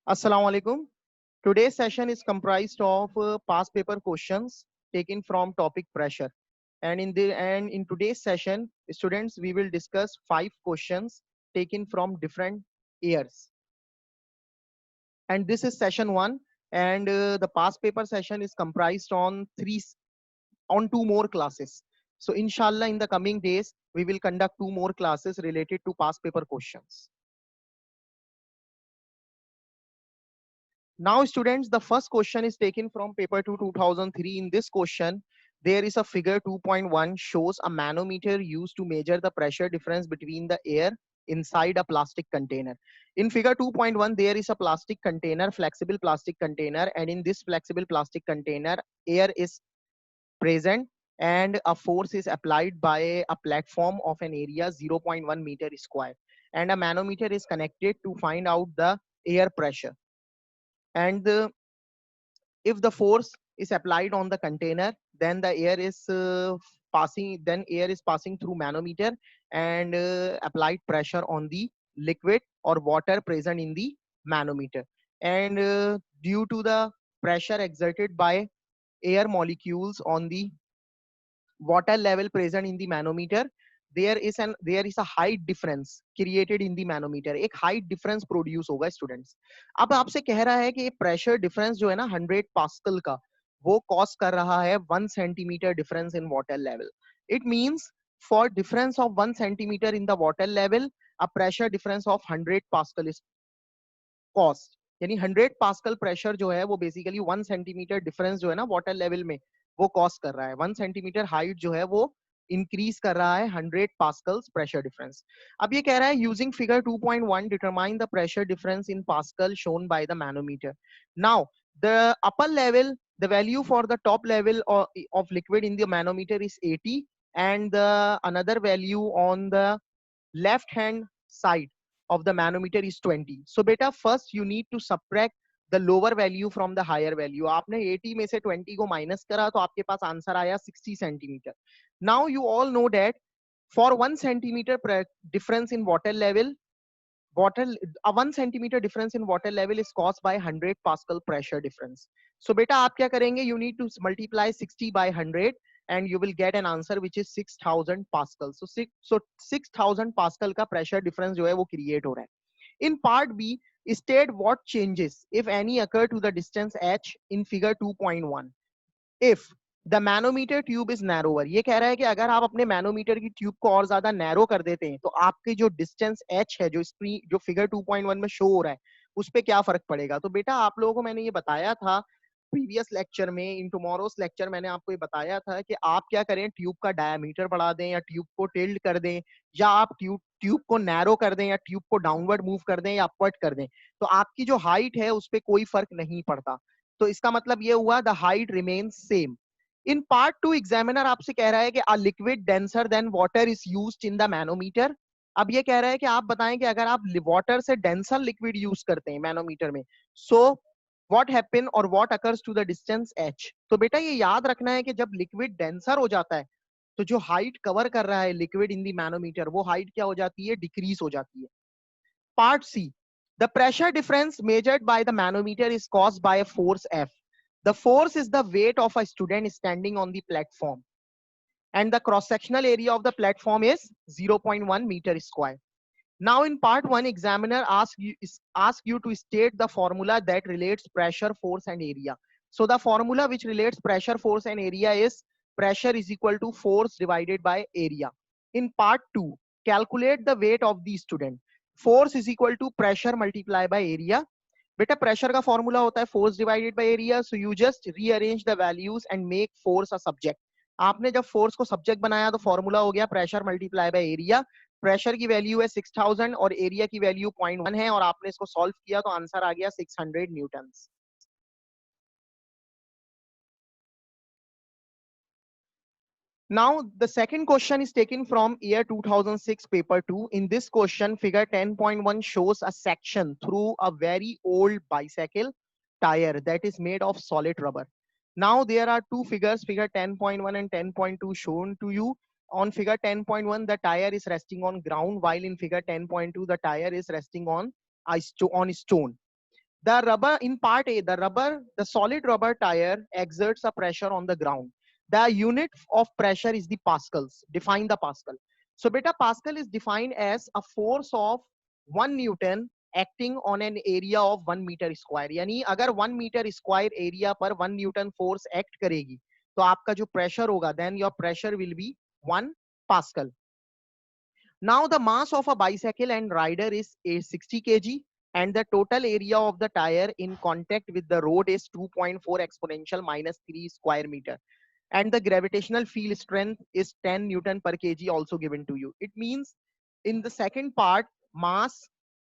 Assalamu alaikum. Today's session is comprised of past paper questions taken from topic pressure. And in today's session, students, we will discuss 5 questions taken from different years. And this is session 1. And the past paper session is comprised on 2 more classes. So inshallah, in the coming days, we will conduct 2 more classes related to past paper questions. Now, students, the first question is taken from paper 2 2003. In this question, there is a figure 2.1 shows a manometer used to measure the pressure difference between the air inside a plastic container. In figure 2.1, there is a plastic container, flexible plastic container, and in this flexible plastic container, air is present and a force is applied by a platform of an area 0.1 meter square, and a manometer is connected to find out the air pressure. And if the force is applied on the container, then the air is passing through manometer and applied pressure on the liquid or water present in the manometer. And due to the pressure exerted by air molecules on the water level present in the manometer, there is a height difference created in the manometer. एक height difference produce होगा students. अब आपसे कह रहा है कि pressure difference जो है ना 100 pascal का, वो cause कर रहा है 1 centimeter difference in water level. It means for difference of 1 centimeter in the water level, a pressure difference of 100 pascal is caused. यानी 100 पास्कल प्रेशर जो है वो बेसिकली 1 सेंटीमीटर डिफरेंस जो है ना वाटर लेवल में वो कॉज कर रहा है. 1 सेंटीमीटर हाइट जो है वो इंक्रीज कर रहा है 100 पास्कल्स प्रेशर डिफरेंस. अब ये कह रहा है using figure 2.1 determine the pressure difference in pascal shown by the manometer. Now the upper level, the value for the top level of liquid in the manometer is 80, and the another value on the left hand side of the manometer is 20. So beta, first you need to subtract the lower value from the higher value. आपने 80 में से 20 को minus करा तो आपके पास answer आया 60 centimetre. Now you all know that for 1 centimeter difference in water level, a 1 centimeter difference in water level is caused by 100 pascal pressure difference. So beta, आप क्या करेंगे? You need to multiply 60 by 100 and you will get an answer which is 6000 pascal. So 6000 pascal का pressure difference जो है वो create हो रहा है. In part B, state what changes, if any, occur to the distance h in figure 2.1 if the manometer tube is narrower. ये कह रहा है कि अगर आप अपने मैनोमीटर की ट्यूब को और ज्यादा नैरो कर देते हैं तो आपकी जो डिस्टेंस h है, जो फिगर 2.1 में शो हो रहा है, उस पर क्या फर्क पड़ेगा. तो बेटा आप लोगों को मैंने ये बताया था प्रीवियस लेक्चर में, इन टुमारोस लेक्चर मैंने आपको ये बताया था कि आप क्या करें, ट्यूब का डायमीटर बढ़ा दें या ट्यूब को टिल्ट कर दें, या आप ट्यूब को नैरो कर दें या ट्यूब को डाउनवर्ड मूव कर दें या अपवर्ड कर दें, तो आपकी जो हाइट है उस पर कोई फर्क नहीं पड़ता. तो इसका मतलब ये हुआ the height remains same. In part 2 examiner आपसे कह रहा है कि a liquid denser then water is used in the manometer. अब ये कह रहा है कि आप बताएं कि अगर आप वाटर से डेंसर लिक्विड यूज करते हैं मैनोमीटर में, सो व्हाट हैपन और what occurs to the distance h. तो बेटा ये याद रखना है कि जब लिक्विड डेंसर हो जाता है तो जो हाइट कवर कर रहा है लिक्विड इन द मैनोमीटर, वो हाइट क्या हो जाती है? डिक्रीज हो जाती है. Part C. The pressure difference measured by the manometer is caused by a force F. The force is the weight of a student standing on the platform. And the cross-sectional area of the platform is 0.1 meter square. Now in part 1, examiner ask you to state the formula that relates pressure, force and area. So the formula which relates pressure, force and area is pressure is equal to force divided by area. In part 2, calculate the weight of the student. Force is equal to pressure multiplied by area. बेटा pressure का formula होता है force divided by area. So you just rearrange the values and make force a subject. आपने जब force को subject बनाया तो formula हो गया pressure multiply by area. Pressure की वैल्यू है 6000 और एरिया की वैल्यू 0.1 है, और आपने इसको सॉल्व किया तो आंसर आ गया 600 Newton. Now, the second question is taken from year 2006, paper 2. In this question, figure 10.1 shows a section through a very old bicycle tire that is made of solid rubber. Now, there are two figures, figure 10.1 and 10.2 shown to you. On figure 10.1, the tire is resting on ground, while in figure 10.2, the tire is resting on stone. The rubber in part A, the solid rubber tire exerts a pressure on the ground. The unit of pressure is the pascals. Define the pascal. So beta pascal is defined as a force of 1 Newton acting on an area of 1 meter square. यानी अगर 1 meter square area पर 1 Newton force act करेगी तो आपका जो pressure होगा then your pressure will be 1 pascal. Now the mass of a bicycle and rider is 60 kg and the total area of the tire in contact with the road is 2.4 exponential minus 3 square meter. And the gravitational field strength is 10 Newton per kg also given to you. It means in the second part, mass,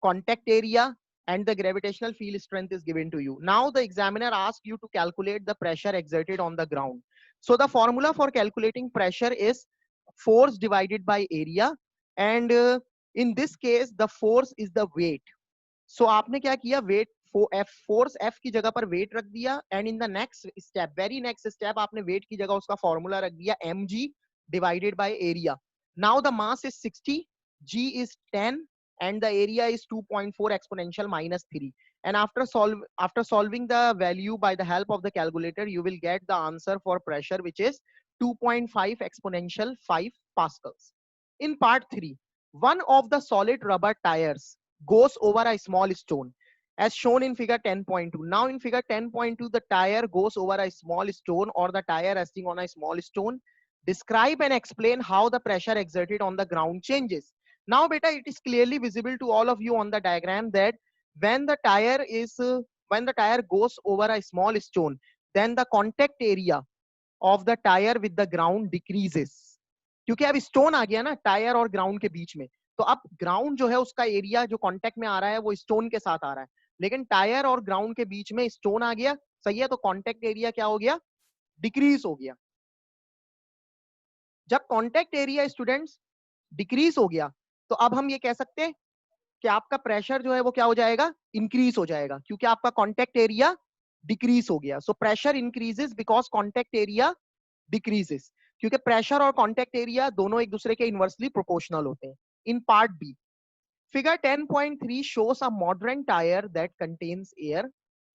contact area, and the gravitational field strength is given to you. Now the examiner asks you to calculate the pressure exerted on the ground. So the formula for calculating pressure is force divided by area. And in this case, the force is the weight. So आपने क्या किया, weight force F की जगह पर weight रख दिया, and in the next step, very next step, आपने weight की जगह उसका formula रख दिया mg divided by area. Now the mass is 60, g is 10, and the area is 2.4 exponential minus 3. And after solving the value by the help of the calculator, you will get the answer for pressure, which is 2.5 exponential 5 pascals. In part 3, one of the solid rubber tires goes over a small stone as shown in figure 10.2. Now in figure 10.2, the tire goes over a small stone or the tire resting on a small stone. Describe and explain how the pressure exerted on the ground changes. Now beta, it is clearly visible to all of you on the diagram that when the tire goes over a small stone, then the contact area of the tire with the ground decreases. क्योंकि अब stone आ गया ना tyre और ground के बीच में, तो अब ground जो है उसका एरिया जो कांटेक्ट में आ रहा है वो स्टोन के साथ आ रहा है, लेकिन टायर और ग्राउंड के बीच में स्टोन आ गया, सही है, तो कांटेक्ट एरिया क्या हो गया, डिक्रीज हो गया. जब कांटेक्ट एरिया स्टूडेंट्स डिक्रीज हो गया तो अब हम ये कह सकते हैं कि आपका प्रेशर जो है वो क्या हो जाएगा, इंक्रीज हो जाएगा, क्योंकि आपका कांटेक्ट एरिया डिक्रीज हो गया. So pressure increases because contact area decreases, क्योंकि प्रेशर और कांटेक्ट एरिया दोनों एक दूसरे के इनवर्सली प्रोपोर्शनल होते हैं. In part B, figure 10.3 shows a modern tire that contains air.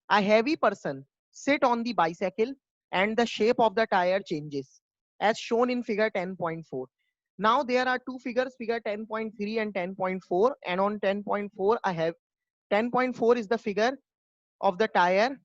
A heavy person sit on the bicycle and the shape of the tire changes as shown in figure 10.4. Now there are two figures, figure 10.3 and 10.4, and on 10.4 I have 10.4 is the figure of the tire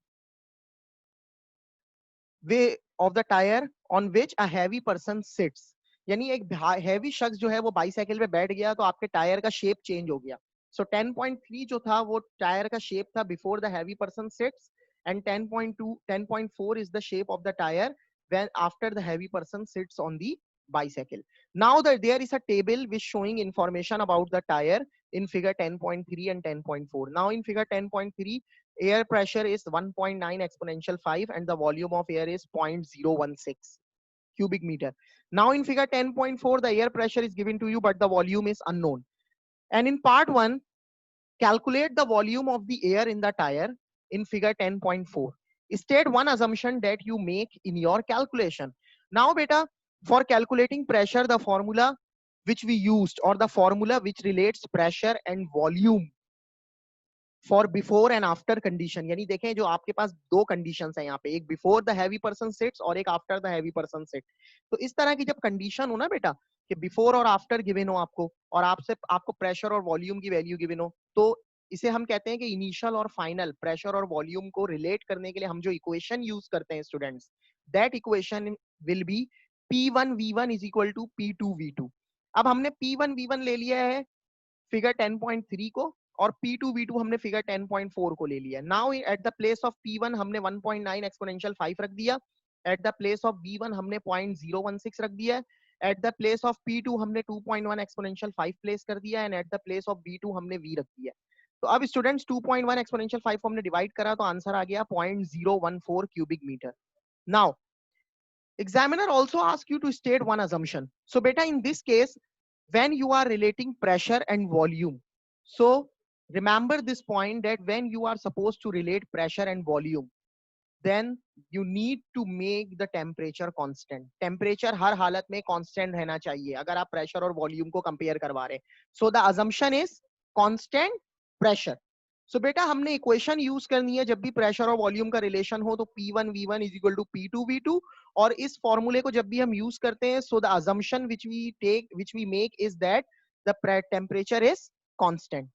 on which a heavy person sits. यानी एक heavy शख्स जो है वो bicycle पे बैठ गया तो आपके टायर का शेप चेंज हो गया. सो 10.3 जो था वो टायर का शेप था before the heavy person seats, and 10.4 is the shape of the tire when after the heavy person sits on the bicycle. Now there is a table which showing information about the tire in figure 10.3 and 10.4. Now in figure 10.3, air pressure is 1.9 exponential 5 and the volume of air is 0.016 cubic meter. Now in figure 10.4, the air pressure is given to you but the volume is unknown. And in part 1, calculate the volume of the air in the tire in figure 10.4. State one assumption that you make in your calculation. Now beta, for calculating pressure, the formula which we used or the formula which relates pressure and volume for before and after condition, यानी देखें जो आपके पास दो conditions हैं यहाँ पे, एक before the heavy person seats और एक after the heavy person sit. तो इस तरह की जब कंडीशन हो ना बेटा कि बिफोर और आफ्टर गिवन हो आपको और आपको प्रेशर और वॉल्यूम की वैल्यू गिवन हो, तो इसे हम कहते हैं कि इनिशियल और फाइनल प्रेशर और वॉल्यूम को रिलेट करने के लिए हम जो इक्वेशन यूज करते हैं students, that equation will be P1 V1 is equal to P2 V2. अब हमने P1 V1 ले लिया है फिगर 10.3 को और P2 V2 हमने फिगर 10.4 को ले लिया. Now at the place of P1 हमने 1.9 एक्सपोनेंशियल 5 रख दिया, eight the place of V1 हमने 0.016 रख दिया, eight the place of P2 हमने 2.1 एक्सपोनेंशियल 5 प्लेस कर दिया and eight the place of V2 हमने V रख दिया. तो अब स्टूडेंट्स 2.1 एक्सपोनेंशियल 5 को हमने डिवाइड करा तो आंसर आ गया 0.014 cubic metre. Now examiner also asks you to state one assumption. So beta, in this case when you are relating pressure and volume, so remember this point that when you are supposed to relate pressure and volume, then you need to make the temperature constant. Temperature हर हालत में constant रहना चाहिए अगर आप pressure और volume को compare करवा रहे हैं. So the assumption is constant pressure. सो बेटा हमने इक्वेशन यूज करनी है जब भी प्रेशर और वॉल्यूम का रिलेशन हो, तो P1 V1 is equal to P2 V2, और इस फॉर्मूले को जब भी हम यूज करते हैं, so the assumption which we make is that the temperature is constant.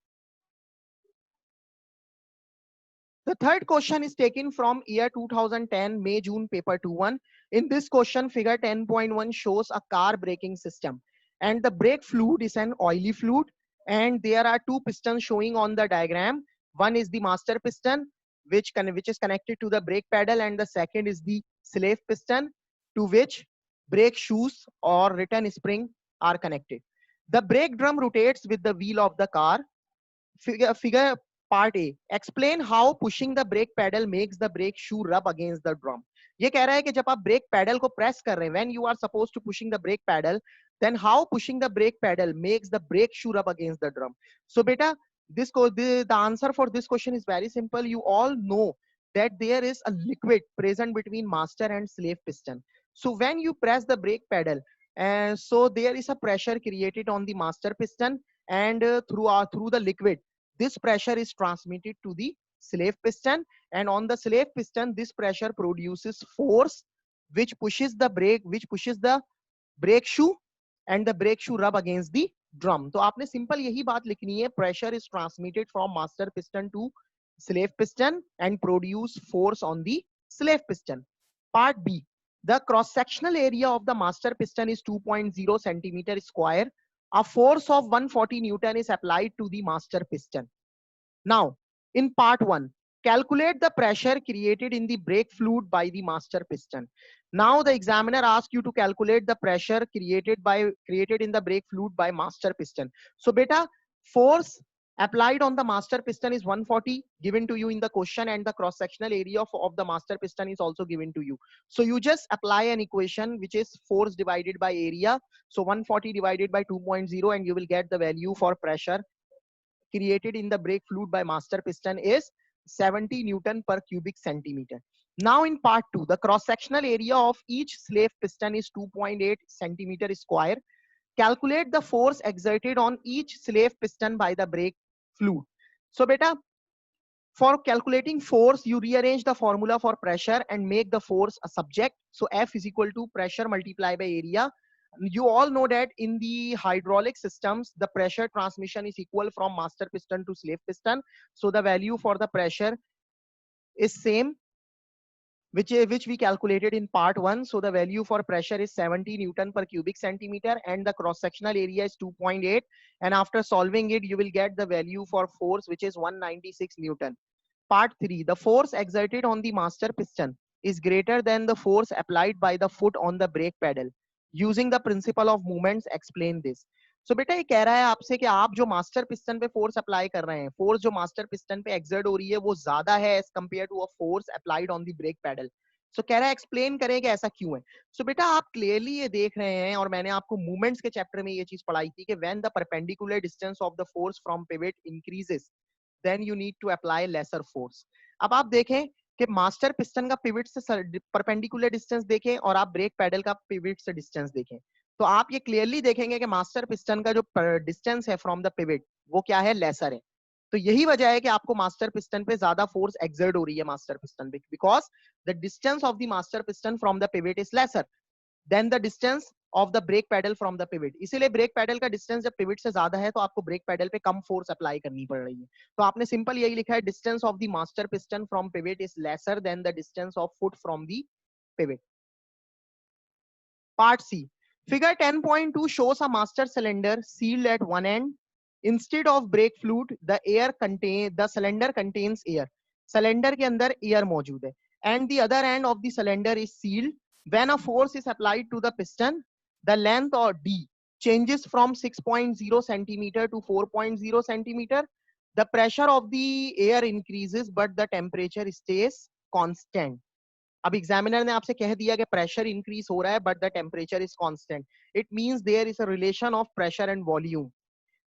The third question is taken from year 2010 May June paper 2-1. In this question, figure 10.1 shows a car braking system, and the brake fluid is an oily fluid, and there are two pistons showing on the diagram. One is the master piston, which is connected to the brake pedal, and the second is the slave piston, to which brake shoes or return spring are connected. The brake drum rotates with the wheel of the car. Figure part A. Explain how pushing the brake pedal makes the brake shoe rub against the drum. ये कह रहा है कि जब आप brake pedal को press कर रहे हैं, when you are supposed to pushing the brake pedal, then how pushing the brake pedal makes the brake shoe rub against the drum. So beta, the answer for this question is very simple. You all know that there is a liquid present between master and slave piston. So when you press the brake pedal, and so there is a pressure created on the master piston, and through the liquid, this pressure is transmitted to the slave piston, and on the slave piston this pressure produces force which pushes the brake shoe, and the brake shoe rub against the drum. तो आपने simple यही बात लिखनी है, pressure is transmitted from master piston to slave piston and produce force on the slave piston. Part B. The cross sectional area of the master piston is 2.0 centimeter square. A force of 140 Newton is applied to the master piston. Now, in part 1, calculate the pressure created in the brake fluid by the master piston. Now the examiner asks you to calculate the pressure created in the brake fluid by master piston. So beta, force applied on the master piston is 140 given to you in the question, and the cross sectional area of the master piston is also given to you. So you just apply an equation which is force divided by area. So 140 divided by 2.0, and you will get the value for pressure created in the brake fluid by master piston is 70 Newton per cubic centimeter. Now in part 2, the cross sectional area of each slave piston is 2.8 centimeter square. Calculate the force exerted on each slave piston by the brake fluid. So beta, for calculating force, you rearrange the formula for pressure and make the force a subject. So F is equal to pressure multiplied by area. You all know that in the hydraulic systems, the pressure transmission is equal from master piston to slave piston. So the value for the pressure is same, which we calculated in part 1. So the value for pressure is 70 Newton per cubic centimeter, and the cross sectional area is 2.8. And after solving it, you will get the value for force, which is 196 Newton. Part 3, the force exerted on the master piston is greater than the force applied by the foot on the brake pedal. Using the principle of movements, explain this. So बेटा ये कह रहा है आपसे कि आप जो master piston पे फोर्स अप्लाई कर रहे हैं, फोर्स जो मास्टर पिस्टन पे एक्सर्ट हो रही है वो ज्यादा है as compared to a force applied on the brake pedal. So कह रहा है एक्सप्लेन करें कि ऐसा क्यों है. सो बेटा आप क्लियरली ये देख रहे हैं, और मैंने आपको मूवमेंट्स के चैप्टर में ये चीज पढ़ाई थी कि when the perpendicular distance of the force from pivot increases, then you need to apply lesser force. अब आप देखें कि मास्टर पिस्टन का पिवट से परपेंडिकुलर डिस्टेंस देखें और आप ब्रेक पैडल का पिवट से डिस्टेंस देखें, तो आप ये क्लियरली देखेंगे कि मास्टर पिस्टन का जो डिस्टेंस है फ्रॉम द पिवट वो क्या है, लेसर है. तो यही वजह है कि आपको मास्टर पिस्टन पे ज्यादा फोर्स एक्सर्ट हो रही है मास्टर पिस्टन पे, because the distance of the master piston from the pivot is lesser than the distance of the brake pedal from the pivot. इसीलिए ब्रेक पैडल का डिस्टेंस जब pivot से ज्यादा है तो आपको ब्रेक पैडल पे कम फोर्स अप्लाई करनी पड़ रही है. तो आपने सिंपल यही लिखा है, distance of the master piston from pivot is lesser than the distance of foot from the pivot. Part C. Figure 10.2 shows a master cylinder sealed at one end. Instead of brake fluid, the cylinder contains air. Cylinder के अंदर air मौजूद है. And the other end of the cylinder is sealed. When a force is applied to the piston, the length or D changes from 6.0 centimeter to 4.0 centimeter. The pressure of the air increases, but the temperature stays constant. अब examiner ने आपसे कह दिया कि pressure increase हो रहा है but the temperature is constant. It means there is a relation of pressure and volume.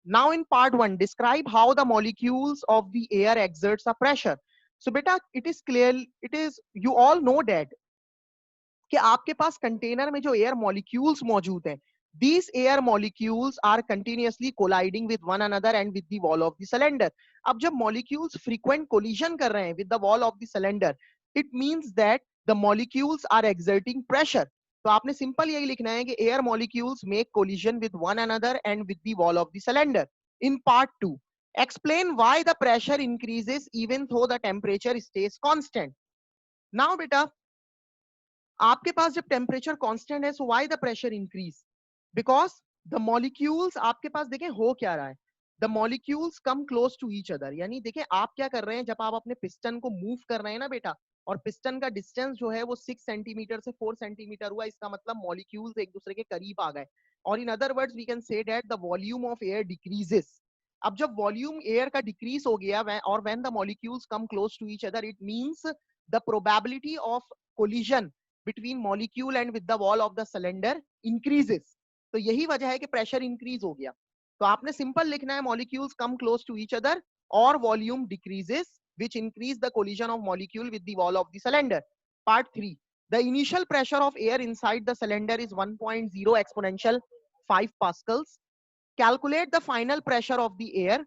Now in part 1, describe how the molecules of the air exerts a pressure. So बेटा it is clear, it is you all know that कि आपके पास container में जो air molecules मौजूद हैं These air molecules are continuously colliding with one another and with the wall of the cylinder. अब जब molecules frequent collision कर रहे हैं with the wall of the cylinder, it means that the molecules are exerting pressure. तो आपने simple यही लिखना है कि air molecules make collision with one another and with the wall of the cylinder. In part 2, explain why the pressure increases even though the temperature stays constant. Now बेटा, आपके पास जब temperature constant है, so why the pressure increase? Because the molecules आपके पास देखें हो क्या रहा है, the molecules come close to each other. यानी देखें आप क्या कर रहे हैं, जब आप अपने पिस्टन को मूव कर रहे हैं ना बेटा, और पिस्टन का डिस्टेंस जो है वो 6 सेंटीमीटर से 4 सेंटीमीटर हुआ, इसका मतलब मॉलिक्यूल्स एक दूसरे के करीब आ गए। और in other words we can say that the volume of air decreases. अब जब वॉल्यूम एयर का डिक्रीज हो गया और when the molecules come close to each other, it means the probability of collision between molecule and with the wall of the cylinder increases. तो यही वजह है कि प्रेशर इंक्रीज हो गया। तो आपने सिंपल लिखना है molecules come close to each other or volume decreases which increase the collision of molecule with the wall of the cylinder. Part 3, the initial pressure of air inside the cylinder is 1.0 exponential 5 pascals. Calculate the final pressure of the air.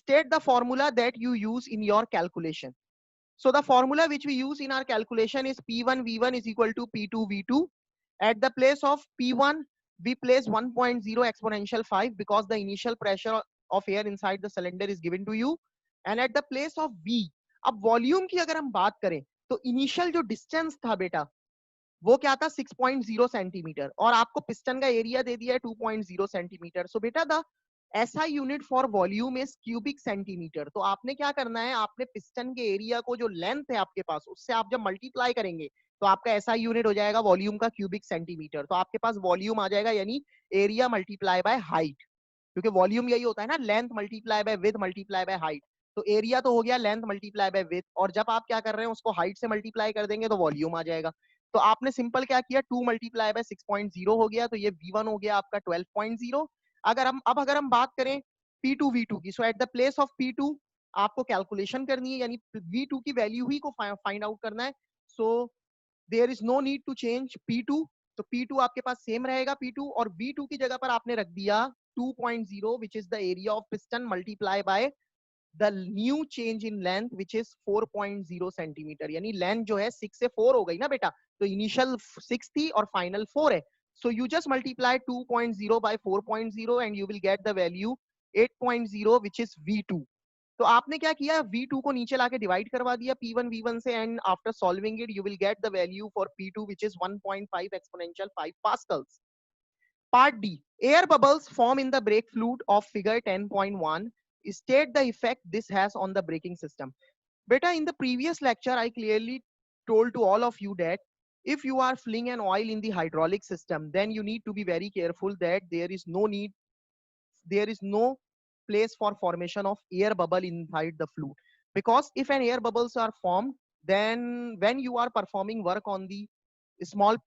State the formula that you use in your calculation. So the formula which we use in our calculation is P1 V1 is equal to P2 V2. At the place of P1, we place 1.0 exponential 5 because the initial pressure of air inside the cylinder is given to you. And at the place of V, अब volume की अगर हम बात करें तो initial जो distance था बेटा वो क्या था 6.0 सेंटीमीटर, और आपको पिस्टन का एरिया दे दिया है 2.0 सेंटीमीटर। सो बेटा the SI unit for volume is cubic centimetre. तो आपने क्या करना है, आपने पिस्टन के एरिया को जो लेंथ है आपके पास उससे आप जब मल्टीप्लाई करेंगे तो आपका SI यूनिट हो जाएगा वॉल्यूम का क्यूबिक सेंटीमीटर। तो आपके पास वॉल्यूम आ जाएगा यानी एरिया मल्टीप्लाई बाय हाइट, क्योंकि वॉल्यूम यही होता है ना, length multiply by width multiply by height. तो एरिया तो हो गया लेंथ मल्टीप्लाई बाय विड्थ, और जब आप क्या कर रहे हैं उसको हाइट से मल्टीप्लाई कर देंगे तो वॉल्यूम आ जाएगा। तो आपने सिंपल क्या किया, 2 मल्टीप्लाई बाय 6.0 हो गया, तो ये V1 हो गया आपका 12.0। अगर हम बात करें P2 V2 की, so at the place of P2 आपको कैलकुलेशन करनी है, यानी V2 की वैल्यू ही को फाइंड आउट करना है। So there is no need to change P2, तो P2 आपके पास सेम रहेगा P2, और V2 की जगह पर आपने रख दिया 2.0 which is the area of piston multiply by the new change in length which is 4.0 centimetre. यानी लेंथ जो है 6 से 4 हो गई ना बेटा, तो इनिशियल 6 थी और फाइनल 4 है। So you just multiply 2.0 by 4.0 and you will get the value 8.0 which is V2। तो आपने क्या किया, V2 को नीचे लाके डिवाइड करवा दिया P1 V1 से, and after solving it you will get the value for P2 which is 1.5 exponential 5 pascals. Part D, air bubbles form in the brake fluid of figure 10.1. State the effect this has on the braking system. Beta, in the previous lecture, I clearly told to all of you that if you are filling an oil in the hydraulic system, then you need to be very careful that there is no place for formation of air bubble inside the fluid. Because if an air bubbles are formed, then when you are performing work on the small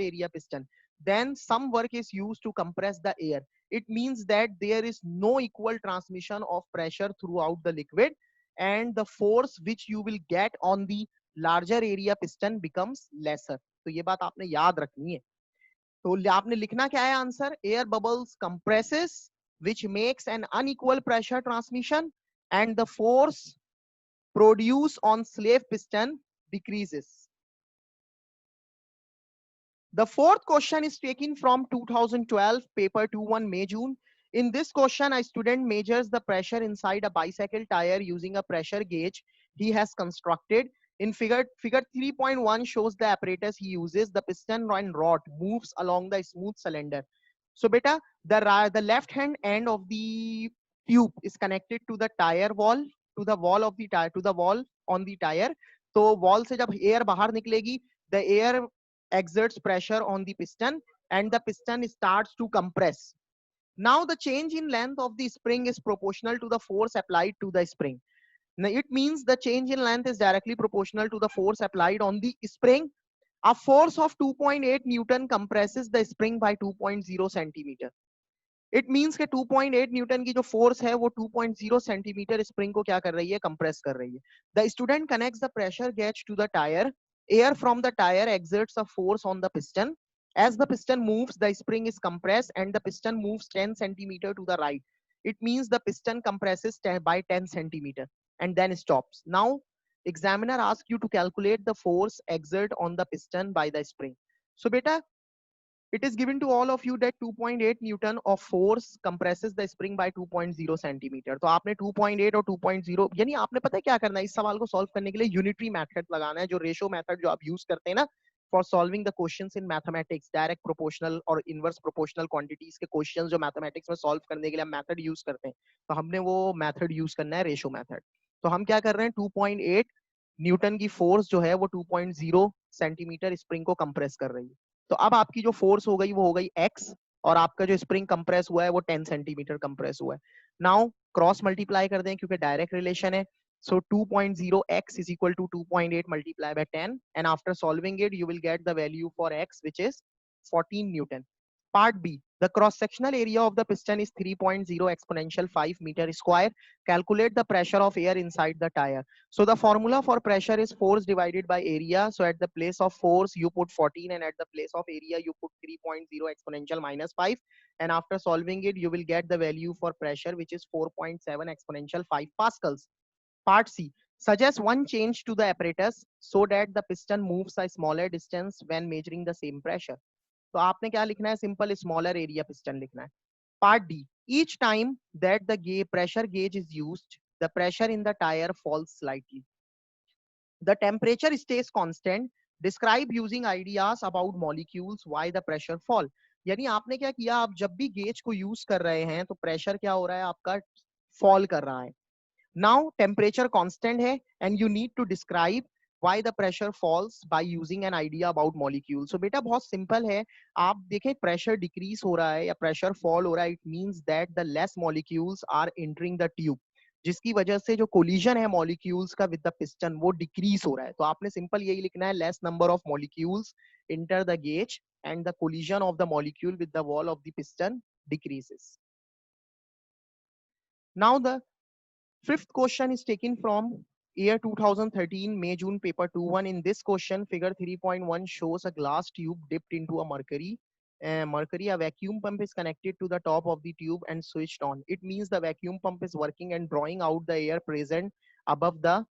area piston, then some work is used to compress the air. It means that there is no equal transmission of pressure throughout the liquid, and the force which you will get on the larger area piston becomes lesser. तो ये बात आपने याद रखनी है। तो आपने लिखना क्या है answer, air bubbles compresses which makes an unequal pressure transmission and the force produced on slave piston decreases. The fourth question is taken from 2012 paper 2-1 May June. In this question, a student measures the pressure inside a bicycle tire using a pressure gauge he has constructed. In figure 3.1 shows the apparatus he uses. The piston and rod moves along the smooth cylinder. So beta, the left hand end of the tube is connected to the tire wall, to the wall of the tire, to the wall on the tire. तो wall से जब air बाहर निकलेगी, the air exerts pressure on the piston and the piston starts to compress. Now the change in length of the spring is proportional to the force applied to the spring. Now it means the change in length is directly proportional to the force applied on the spring. A force of 2.8 Newton compresses the spring by 2.0 centimeter. It means कि 2.8 Newton की जो force है वो 2.0 centimetre spring को क्या कर रही है, कंप्रेस कर रही है. The student connects the pressure gauge to the tire. Air from the tire exerts a force on the piston. As the piston moves, the spring is compressed and the piston moves 10 centimeter to the right. It means the piston compresses by 10 centimeter and then stops. Now, examiner asks you to calculate the force exerted on the piston by the spring. So, beta, it is given to all of you that 2.8 Newton of force compresses the spring by 2.0 centimeter. तो आपने 2.8 और 2.0 यानी आपने पता है क्या करना है इस सवाल को सॉल्व करने के लिए यूनिटरी मेथड लगाना है जो रेशो मेथड जो आप यूज करते हैं ना for solving the questions in mathematics direct proportional और इनवर्स प्रोपोर्शनल क्वांटिटीज के क्वेश्चंस जो मैथमेटिक्स में सॉल्व करने के लिए हम मेथड यूज करते हैं तो हमने वो मेथड यूज करना है रेशो मेथड तो हम क्या कर रहे हैं 2.8 न्यूटन की फोर्स जो है वो 2.0 सेंटीमीटर स्प्रिंग को कंप्रेस कर रही है तो अब आपकी जो फोर्स हो गई वो हो गई x और आपका जो स्प्रिंग कंप्रेस हुआ है वो 10 सेंटीमीटर कंप्रेस हुआ है नाउ क्रॉस मल्टीप्लाई कर दें क्योंकि डायरेक्ट रिलेशन है so 2.0 x is equal to 2.8 multiplied by 10 and after solving it you will get the value for x which is 14 newton. Part B, the cross sectional area of the piston is 3.0 exponential 5 meter square. Calculate the pressure of air inside the tire. So the formula for pressure is force divided by area. So at the place of force, you put 14 and at the place of area, you put 3.0 exponential minus 5. And after solving it, you will get the value for pressure, which is 4.7 exponential 5 pascals. Part C, suggest one change to the apparatus so that the piston moves a smaller distance when measuring the same pressure. तो आपने क्या लिखना है simple smaller area piston लिखना है part D each time that the pressure gauge is used the pressure in the tire falls slightly. The temperature stays constant. Describe using ideas about molecules why the pressure fall. यानी आपने क्या किया आप जब भी gauge को use कर रहे हैं तो प्रेशर क्या हो रहा है आपका फॉल कर रहा है now temperature constant है and you need to describe why the pressure falls by using an idea about molecule. So बेटा बहुत सिंपल है आप देखें प्रेशर डिक्रीज हो रहा है या प्रेशर फॉल हो रहा है it means that the less molecules are entering the tube जिसकी वजह से जो कोलिजन है मॉलिक्यूल्स का विद द पिस्टन वो डिक्रीज हो रहा है तो आपने सिंपल यही लिखना है less number of molecules enter the gauge and the collision of the molecule with the wall of the piston decreases. Now the fifth question is taken from year 2013 May June paper 2-1. In this question, figure 3.1 shows a glass tube dipped into a mercury. A vacuum pump is connected to the top of the tube and switched on. It means the vacuum pump is working and drawing out the air present above the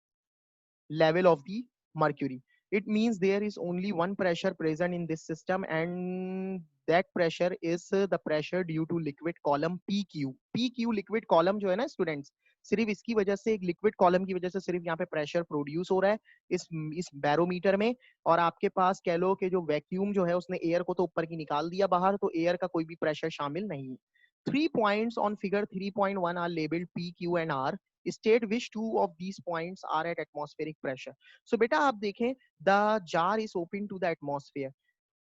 level of the mercury. It means there is only one pressure present in this system and that pressure is the pressure due to liquid column PQ. PQ liquid column जो है ना students सिर्फ इसकी वजह से एक liquid column की वजह से सिर्फ यहाँ पे प्रेशर प्रोड्यूस हो रहा है इस बैरोमीटर में और आपके पास कह लो कि जो वैक्यूम जो है उसने एयर को तो ऊपर की निकाल दिया बाहर तो एयर का कोई भी प्रेशर शामिल नहीं है 3 points on figure 3.1 are labeled P, Q and R. State which two of these points are at atmospheric pressure. So बेटा आप देखें the jar is open to the atmosphere.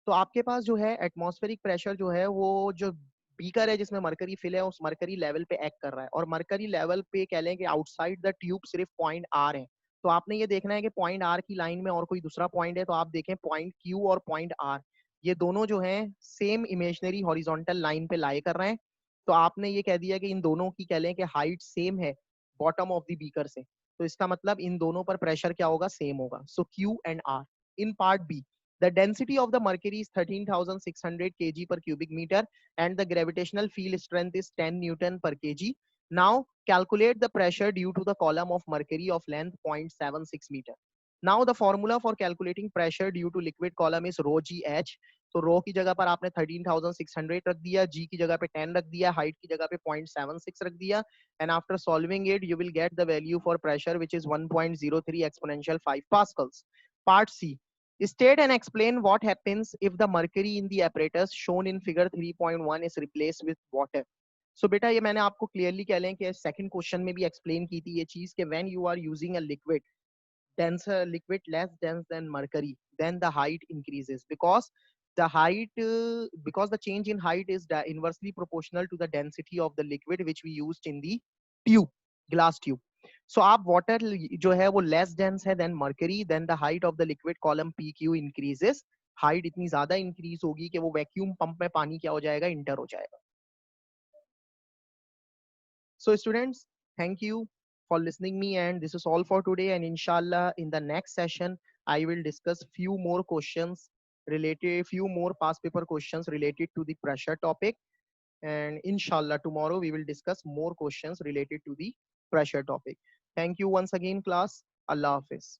तो आपके पास जो है एटमॉस्फेरिक प्रेशर जो है वो जो बीकर है जिसमें मरकरी फिल है उस मरकरी लेवल पे एक्ट कर रहा है और मरकरी लेवल पे कह लें कि आउटसाइड द ट्यूब सिर्फ पॉइंट आर है तो आपने ये देखना है कि पॉइंट आर की लाइन में और कोई दूसरा पॉइंट है तो आप देखें पॉइंट क्यू और पॉइंट आर ये दोनों जो हैं सेम इमेजनरी हॉरिजॉन्टल लाइन पे लाई कर रहे हैं तो आपने ये कह दिया कि इन दोनों की कह लें कि हाइट सेम है बॉटम ऑफ द बीकर से तो इसका मतलब इन दोनों पर प्रेशर क्या होगा सेम होगा so Q and R in part B the density of the mercury is 13,600 kg per cubic meter and the gravitational field strength is 10 Newton per kg. Now calculate the pressure due to the column of mercury of length 0.76 meter. Now the formula for calculating pressure due to liquid column is rho gh. तो रो की जगह पर आपने 13,600 रख दिया जी की जगह पे 10 रख दिया हाइट की जगह पे 0.76 रख दिया and after solving it you will get the value for pressure which is 1.03 exponential 5 pascals. Part C, state and explain what happens if the mercury in the apparatus shown in figure 3.1 is replaced with water. So बेटा ये मैंने आपको clearly कह लें कि second question में भी explain की थी ये चीज कि when you are using a liquid denser liquid less dense than mercury then the height increases because the change in height is inversely proportional to the density of the liquid which we used in the tube glass tube. So आप water जो है वो less dense है than mercury then the height of the liquid column PQ increases. height इतनी ज्यादा increase होगी कि वो vacuum pump में पानी क्या हो जाएगा इंटर हो जाएगा. So students, thank you for listening me and this is all for today and inshallah in the next session I will discuss few more questions related, few more past paper questions related to the pressure topic. And inshallah, tomorrow we will discuss more questions related to the pressure topic. Thank you once again, class. Allah Hafiz.